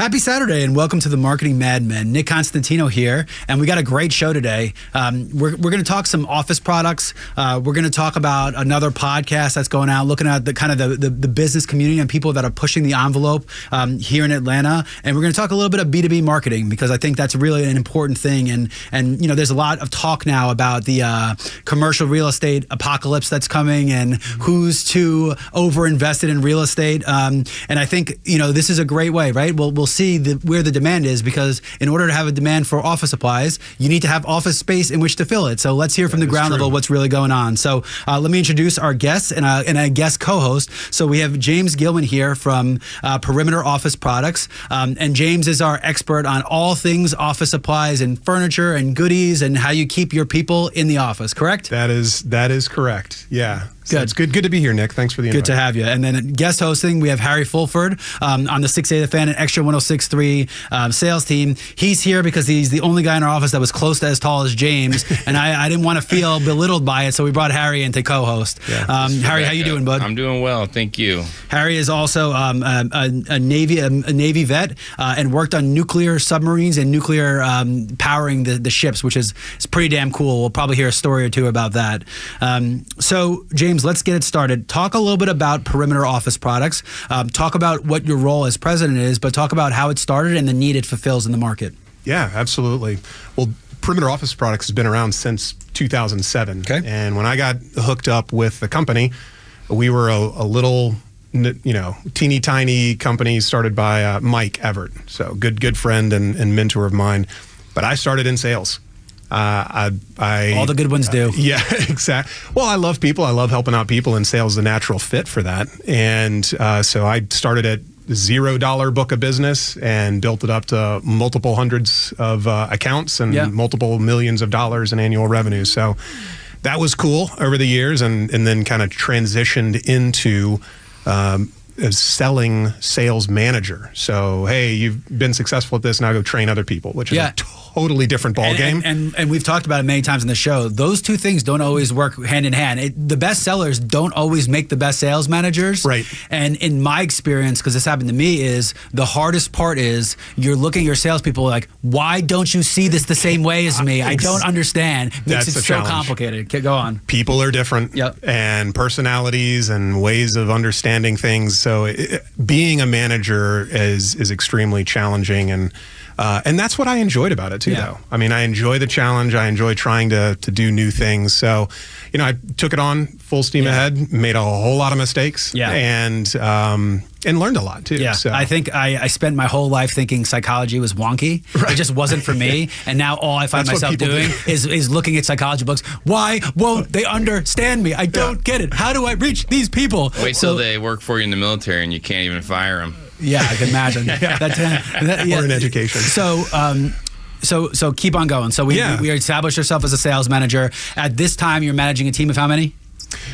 Happy Saturday and welcome to the Marketing Madmen. Nick Constantino here, and we got a great show today. We're going to talk some office products. We're going to talk about another podcast that's going out, looking at the kind of the business community and people that are pushing the envelope here in Atlanta. And we're going to talk a little bit of B2B marketing because I think that's really an important thing. And you know, there's a lot of talk now about the commercial real estate apocalypse that's coming and who's too over invested in real estate. And I think, you know, this is a great way, right? We'll see where the demand is, because in order to have a demand for office supplies, you need to have office space in which to fill it. So let's hear from the ground level what's really going on. So let me introduce our guests and a guest co-host. So we have James Gillam here from Perimeter Office Products. And James is our expert on all things office supplies and furniture and goodies and how you keep your people in the office, correct? That is correct. Yeah. So Good. It's good to be here, Nick. Thanks for the invite. Good to have you. And then guest hosting, we have Harry Fulford on the 6A The Fan and Extra 106.3 sales team. He's here because he's the only guy in our office that was close to as tall as James, and I didn't want to feel belittled by it, so we brought Harry in to co-host. Yeah, Harry, how you doing, bud? I'm doing well, thank you. Harry is also a Navy vet and worked on nuclear submarines and nuclear powering the ships, which is pretty damn cool. We'll probably hear a story or two about that. So, James, let's get it started. Talk a little bit about Perimeter Office Products. Talk about what your role as president is, but talk about how it started and the need it fulfills in the market. Yeah, absolutely. Well, Perimeter Office Products has been around since 2007. Okay. And when I got hooked up with the company, we were a little, you know, teeny tiny company started by Mike Everett. So good friend and mentor of mine. But I started in sales. All the good ones do. Yeah, exactly. Well, I love people. I love helping out people, and sales is a natural fit for that. And so I started at $0 book of business and built it up to multiple hundreds of accounts and multiple millions of dollars in annual revenue. So that was cool over the years, and then kind of transitioned into a selling sales manager. So, hey, you've been successful at this, now go train other people, which is a totally different ball game. And we've talked about it many times in the show. Those two things don't always work hand in hand. The best sellers don't always make the best sales managers. Right. And in my experience, because this happened to me, is the hardest part is you're looking at your salespeople like, why don't you see this the same way as me? I don't understand. Makes it so complicated. Go on. People are different, and personalities and ways of understanding things. So being a manager is extremely challenging, and that's what I enjoyed about it too, though. I mean, I enjoy the challenge. I enjoy trying to do new things. So, you know, I took it on full steam ahead, made a whole lot of mistakes, and learned a lot too. Yeah, so. I think I spent my whole life thinking psychology was wonky. It just wasn't for me. And now all I find myself doing is looking at psychology books. Why won't they understand me? I don't get it. How do I reach these people? Wait till they work for you in the military and you can't even fire them. Yeah, I can imagine. Or in education. So keep on going. So we established ourselves as a sales manager. At this time, you're managing a team of how many?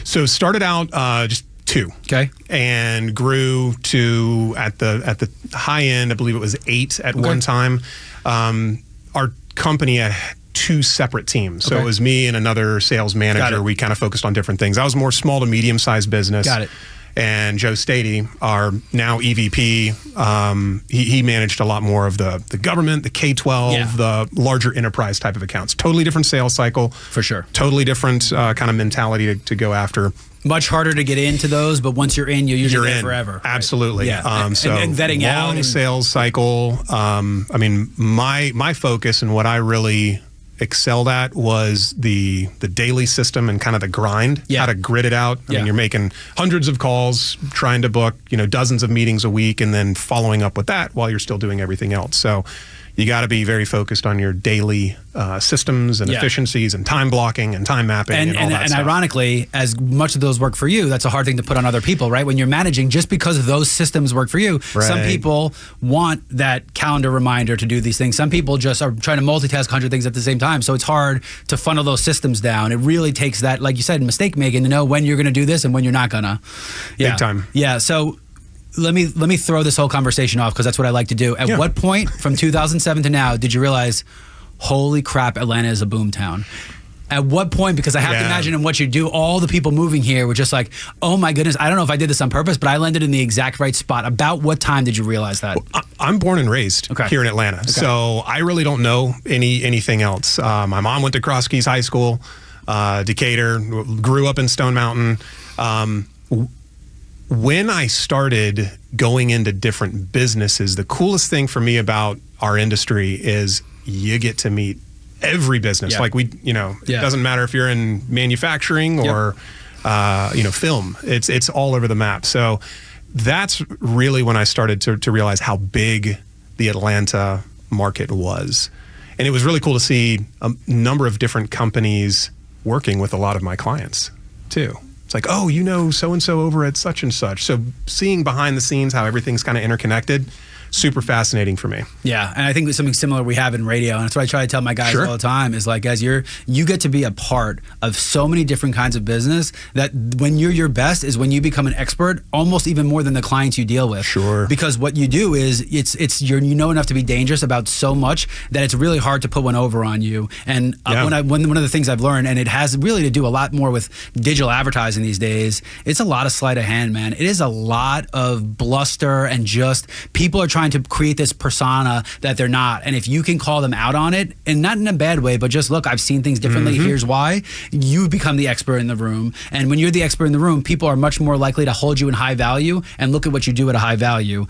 So started out just 2. Okay. And grew to at the high end, I believe it was 8 at one time. Our company had 2 separate teams. So it was me and another sales manager. We kind of focused on different things. I was more small to medium sized business. Got it. And Joe Stady, our now EVP, he managed a lot more of the government, the K-12, the larger enterprise type of accounts. Totally different sales cycle. For sure. Totally different kind of mentality to go after. Much harder to get into those, but once you're in, you're usually there forever. Absolutely. Right? Yeah. So and vetting out. Long sales cycle. I mean, my focus and what I really excelled at was the daily system and kind of the grind, how to grid it out. I mean, you're making hundreds of calls, trying to book, you know, dozens of meetings a week, and then following up with that while you're still doing everything else. So you got to be very focused on your daily systems and efficiencies and time blocking and time mapping and all that stuff. And ironically, as much of those work for you, that's a hard thing to put on other people, right? When you're managing, just because those systems work for you, some people want that calendar reminder to do these things. Some people just are trying to multitask 100 things at the same time. So it's hard to funnel those systems down. It really takes that, like you said, mistake making to know when you're going to do this and when you're not going to. Big time. Yeah. So let me throw this whole conversation off because that's what I like to do. At what point from 2007 to now did you realize, holy crap, Atlanta is a boom town? At what point? Because I have to imagine in what you do, all the people moving here were just like, oh my goodness, I don't know if I did this on purpose, but I landed in the exact right spot. About what time did you realize that? Well, I'm born and raised here in Atlanta, so I really don't know anything else. My mom went to Cross Keys High School, Decatur, grew up in Stone Mountain. When I started going into different businesses, the coolest thing for me about our industry is you get to meet every business. Yeah. Like it doesn't matter if you're in manufacturing or, film. It's all over the map. So that's really when I started to realize how big the Atlanta market was. And it was really cool to see a number of different companies working with a lot of my clients too. It's like, oh, so-and-so over at such and such. So seeing behind the scenes how everything's kind of interconnected, super fascinating for me. Yeah, and I think it's something similar we have in radio, and that's what I try to tell my guys all the time is like, guys, you get to be a part of so many different kinds of business that when you're your best is when you become an expert, almost even more than the clients you deal with. Sure. Because what you do is you know enough to be dangerous about so much that it's really hard to put one over on you. And one of the things I've learned, and it has really to do a lot more with digital advertising these days, it's a lot of sleight of hand, man. It is a lot of bluster and just people are trying to create this persona that they're not. And if you can call them out on it, and not in a bad way, but just look, I've seen things differently. Here's why. You become the expert in the room. And when you're the expert in the room, people are much more likely to hold you in high value and look at what you do at a high value.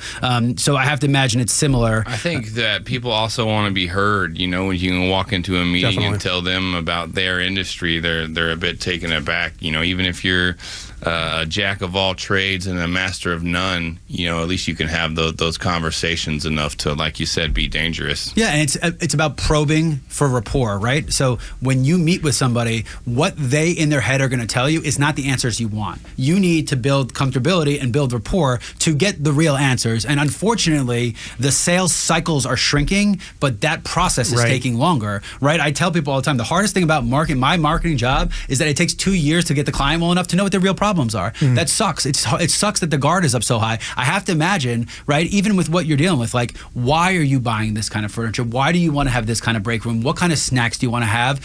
So I have to imagine it's similar. I think that people also want to be heard. When you can walk into a meeting and tell them about their industry, they're a bit taken aback. Even if you're a jack of all trades and a master of none, at least you can have those conversations enough to, like you said, be dangerous. Yeah, and it's about probing for rapport, right? So when you meet with somebody, what they in their head are going to tell you is not the answers you want. You need to build comfortability and build rapport to get the real answers. And unfortunately, the sales cycles are shrinking, but that process is taking longer, right? I tell people all the time, the hardest thing about my marketing job is that it takes 2 years to get the client well enough to know what their real problems are. That sucks. It sucks that the guard is up so high. I have to imagine, right, even with what you're dealing with, like, why are you buying this kind of furniture? Why do you want to have this kind of break room? What kind of snacks do you want to have?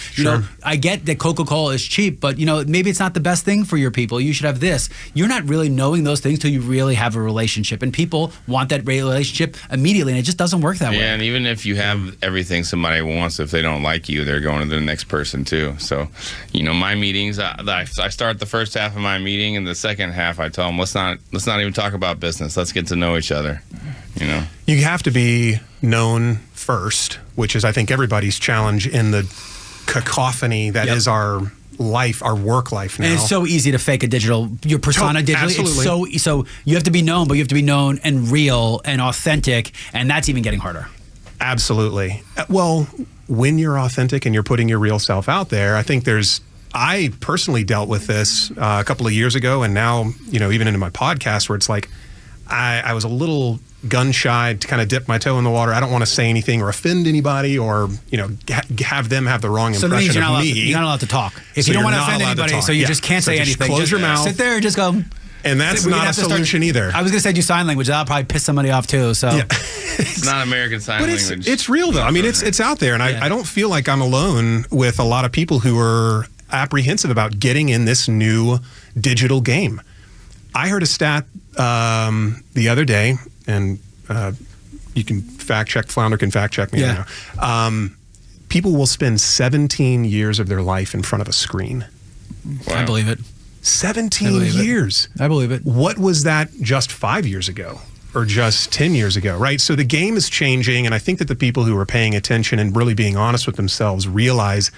I get that Coca-Cola is cheap, but maybe it's not the best thing for your people. You should have this. You're not really knowing those things till you really have a relationship, and people want that relationship immediately, and it just doesn't work that way. Yeah, and even if you have everything somebody wants, if they don't like you, they're going to the next person too. So, my meetings, I start the first half of my meeting, and the second half I tell them, let's not even talk about business. Let's get to know each other. You have to be known first, which is, I think, everybody's challenge in the cacophony that is our life, our work life now. And it's so easy to fake your persona digitally. Absolutely. It's so you have to be known, but you have to be known and real and authentic, and that's even getting harder. Absolutely. Well, when you're authentic and you're putting your real self out there, I think I personally dealt with this a couple of years ago, and now, even into my podcast, where it's like, I was a little gun shy to kind of dip my toe in the water. I don't want to say anything or offend anybody or, have them have the wrong impression of me. You're not allowed to talk. If you don't want to offend anybody, so you just can't say anything. Close your mouth. Sit there and just go. And that's not a solution either. I was going to say do sign language. That'll probably piss somebody off too. So it's not American Sign Language. It's real though. I mean, it's out there. And I don't feel like I'm alone with a lot of people who are apprehensive about getting in this new digital game. I heard a stat the other day, and you can fact check, Flounder can fact check me. Yeah. People will spend 17 years of their life in front of a screen. Wow. I believe it. 17 years. I believe it. What was that just 5 years ago or just 10 years ago, right? So the game is changing, and I think that the people who are paying attention and really being honest with themselves realize,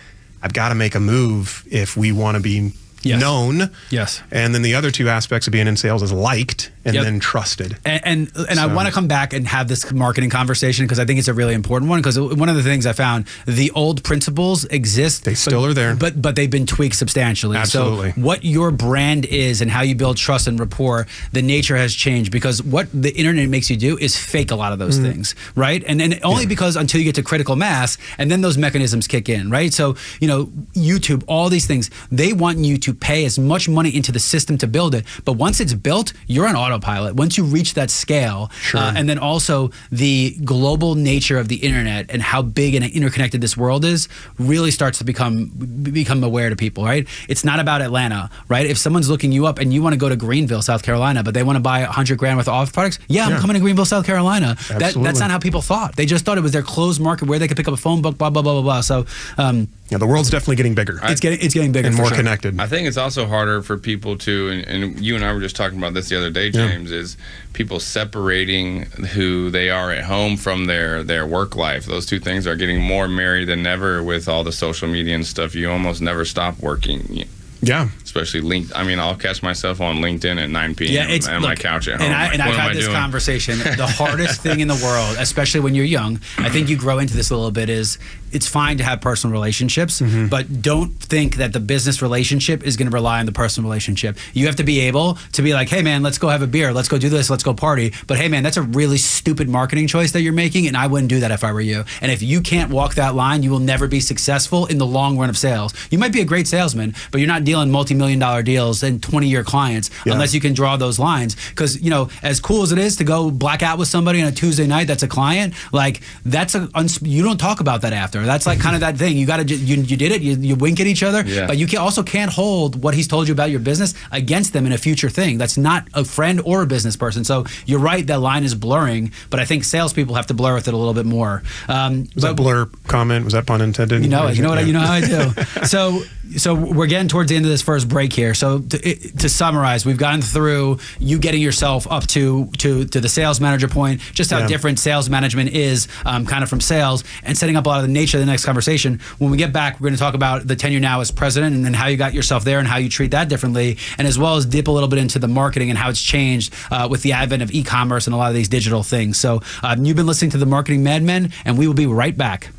I've got to make a move if we want to be known. Yes. And then the other two aspects of being in sales is liked and then trusted. And I want to come back and have this marketing conversation because I think it's a really important one, because one of the things I found, the old principles exist. They still are there. But they've been tweaked substantially. Absolutely. So what your brand is and how you build trust and rapport, the nature has changed, because what the internet makes you do is fake a lot of those things, right? And only because until you get to critical mass, and then those mechanisms kick in, right? So, YouTube, all these things, they want you to to pay as much money into the system to build it. But once it's built, you're on autopilot. Once you reach that scale, and then also the global nature of the internet and how big and interconnected this world is really starts to become aware to people, right? It's not about Atlanta, right? If someone's looking you up and you want to go to Greenville, South Carolina, but they want to buy $100,000 worth of office products, I'm coming to Greenville, South Carolina. That's not how people thought. They just thought it was their closed market where they could pick up a phone book, blah, blah, blah, blah, blah. So, the world's definitely getting bigger. It's getting bigger and more connected. I think it's also harder for people to, and you and I were just talking about this the other day, James, is people separating who they are at home from their work life. Those two things are getting more married than ever with all the social media and stuff. You almost never stop working. Yeah. Especially LinkedIn. I mean, I'll catch myself on LinkedIn at 9 p.m. on my couch at home. And I've had this conversation. The hardest thing in the world, especially when you're young, I think you grow into this a little bit, is it's fine to have personal relationships, but don't think that the business relationship is going to rely on the personal relationship. You have to be able to be like, hey, man, let's go have a beer. Let's go do this. Let's go party. But hey, man, that's a really stupid marketing choice that you're making, and I wouldn't do that if I were you. And if you can't walk that line, you will never be successful in the long run of sales. You might be a great salesman, but you're not dealing multi-million-dollar deals and 20-year clients unless you can draw those lines. Because, as cool as it is to go black out with somebody on a Tuesday night that's a client, like you don't talk about that after. That's like kind of that thing. You got to you did it. You wink at each other, but you also can't hold what he's told you about your business against them in a future thing. That's not a friend or a business person. So you're right, that line is blurring, but I think salespeople have to blur with it a little bit more. Was that blur comment? Was that pun intended? You know how I do. So we're getting towards the end of this first break here. So to summarize, we've gotten through you getting yourself up to the sales manager point, just how different sales management is kind of from sales, and setting up a lot of the nature of the next conversation. When we get back, we're going to talk about the tenure now as president and then how you got yourself there and how you treat that differently, and as well as dip a little bit into the marketing and how it's changed with the advent of e-commerce and a lot of these digital things. So you've been listening to the Marketing Madmen, and we will be right back.